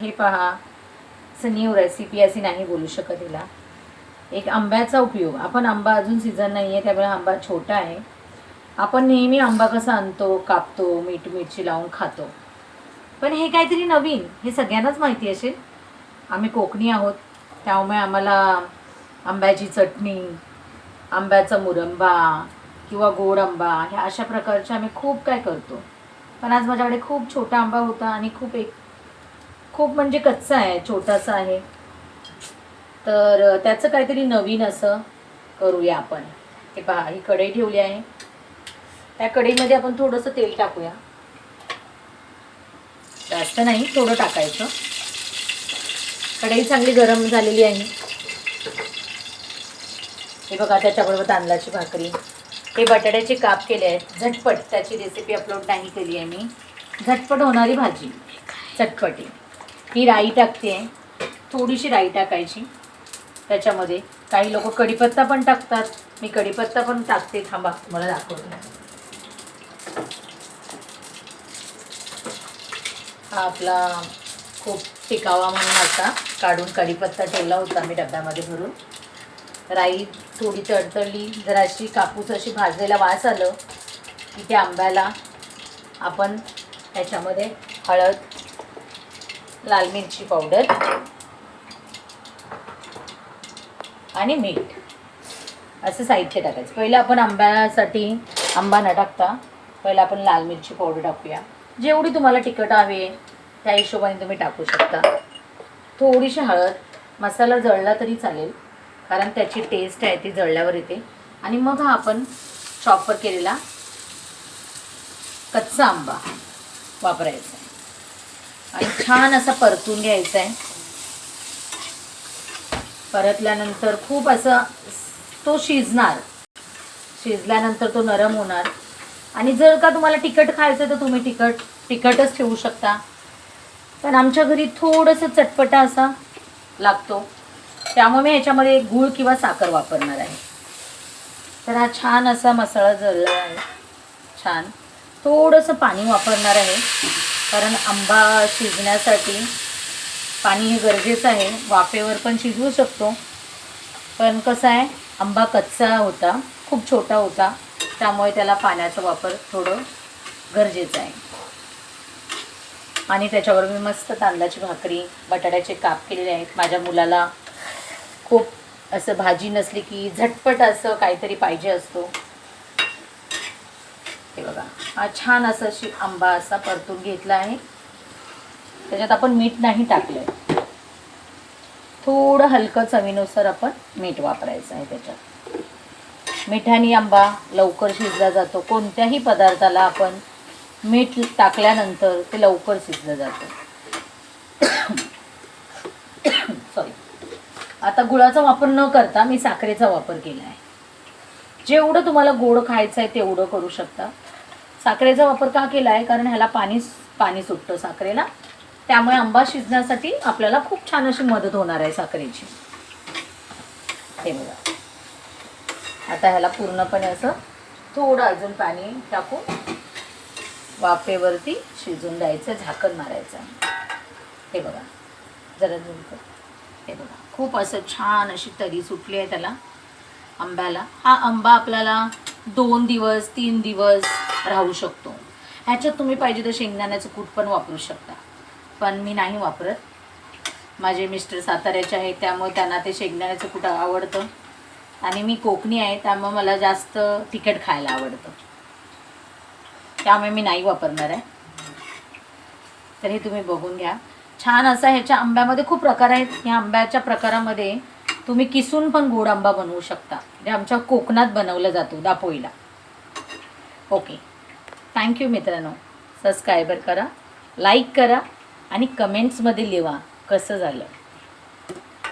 हे पहा, असं न्यू रेसिपी अशी नाही बोलू शकत हिला. एक आंब्याचा उपयोग. आपण आंबा अजून सीझन नाही आहे त्यामुळे आंबा छोटा आहे. आपण नेहमी आंबा कसा आणतो, कापतो, मीठ मिरची लावून खातो. पण हे काहीतरी नवीन, हे सगळ्यांनाच माहिती असेल. आम्ही कोकणी आहोत त्यामुळे आम्हाला आंब्याची चटणी, आंब्याचा मुरंबा किंवा गोड आंबा ह्या अशा प्रकारचे आम्ही खूप काय करतो. पण आज माझ्याकडे खूप छोटा आंबा होता आणि खूप म्हणजे कच्चा आहे, छोटासा आहे. तर त्याचं काहीतरी नवीन असं करूया आपण. हे पहा, ही कढई ठेवली आहे. त्या कढईमध्ये आपण थोडंसं तेल टाकूया. जास्त नाही, थोडं टाकायचं. कढई चांगली गरम झालेली आहे. हे बघा, त्याच्याबरोबर तांदळाची भाकरी, हे बटाट्याचे काप केले आहेत. झटपट, त्याची रेसिपी अपलोड नाही केली आहे मी. झटपट होणारी भाजी, चटपटी. ही राई टाकते आहे, थोडीशी राई टाकायची त्याच्यामध्ये. काही लोक कढीपत्ता पण टाकतात, मी कढीपत्ता पण टाकते. थांबा, तुम्हाला दाखवते. हा आपला खूप टिकावा म्हणून आता काढून कढीपत्ता ठेवला होता मी डब्यामध्ये भरून. राई थोडी तडतडली, जराशी कापूस अशी भाजलेला वास आलं की त्या आंब्याला आपण त्याच्यामध्ये हळद, लाल मिरची पावडर आणि मीठ असं साहित्य टाकायचं. पहिलं आपण आंब्यासाठी आंबा न टाकता पहिलं आपण लाल मिरची पावडर टाकूया. जेवढी तुम्हाला तिखट हवी त्या हिशोबाने तुम्ही टाकू शकता. थोडीशी हळद, मसाला जळला तरी चालेल कारण त्याची टेस्ट आहे ती जळल्यावर येते. आणि मग हा आपण चॉपर केलेला कच्चा आंबा वापरायचा आहे आणि छान असा परतून घ्यायचा आहे. परतल्यानंतर खूप असं तो शिजल्यानंतर तो नरम होणार. आणि जर का तुम्हाला तिखट खायचं तर तुम्ही तिखटच ठेवू शकता. पण आमच्या घरी थोडंसं चटपटा असा लागतो त्यामुळे मी ह्याच्यामध्ये गूळ किंवा साखर वापरणार आहे. तर हा छान असा मसाला जळला आहे. छान थोडंसं पाणी वापरणार आहे कारण आंबा शिजण्यासाठी पाणी हे गरजेचं आहे. वाफेवर पण शिजवू शकतो, पण कसं आहे, आंबा कच्चा होता, खूप छोटा होता, त्यामुळे त्याला पाण्याचा वापर थोडं गरजेचं आहे. आणि त्याच्यावर मी मस्त तांदळाची भाकरी, बटाट्याचे काप केलेले आहेत. माझ्या मुलाला खूप असं भाजी नसली की झटपट असं काहीतरी पाहिजे असतो. हे बघा, हा छान असा आंबा असा परतून घेतला आहे. त्याच्यात आपण मीठ नाही टाकलं, थोडं हलकं चवीनुसार आपण मीठ वापरायचं आहे. त्याच्यात मिठाने आंबा लवकर शिजला जातो. कोणत्याही पदार्थाला आपण मीठ टाकल्यानंतर ते लवकर शिजलं जातं. सॉरी. आता गुळाचा वापर न करता मी साखरेचा वापर केला आहे. जेवढं तुम्हाला गोड खायचं आहे तेवढं करू शकता. साखरेचा वापर का केला आहे कारण ह्याला पाणी सुटतं साखरेला, त्यामुळे आंबा शिजण्यासाठी आपल्याला खूप छान अशी मदत होणार आहे साखरेची. हे बघा, आता ह्याला पूर्णपणे असं थोडं अजून पाणी टाकून वाफेवरती शिजून द्यायचं, झाकण मारायचं. हे बघा, जरा झूम कर. हे बघा, खूप असं छान अशी तरी सुटली आहे त्याला आंब्याला. हा आंबा आपल्याला 2 दिवस 3 दिवस राहू शकतो. ह्याच्यात तुम्ही पाहिजे तर शेंगदाण्याचं कूट पण वापरू शकता, पण मी नाही वापरत. माझे मिस्टर साताऱ्याचे आहेत त्यामुळे त्यांना ते शेंगदाण्याचं कूट आवडतं आणि मी कोकणी आहे त्यामुळे मला जास्त तिखट खायला आवडतं, त्यामुळे मी नाही वापरणार आहे. तर हे तुम्ही बघून घ्या. छान असा ह्याच्या आंब्यामध्ये खूप प्रकार आहेत. ह्या आंब्याच्या प्रकारामध्ये तुम्ही किसून पण गोड आंबा बनवू शकता, जे आमच्या कोकणात बनवलं जातो दापोईला. ओके, थँक्यू मित्रांनो. सबस्क्रायबर करा, लाईक करा आणि कमेंट्समध्ये लिहा कसं झालं.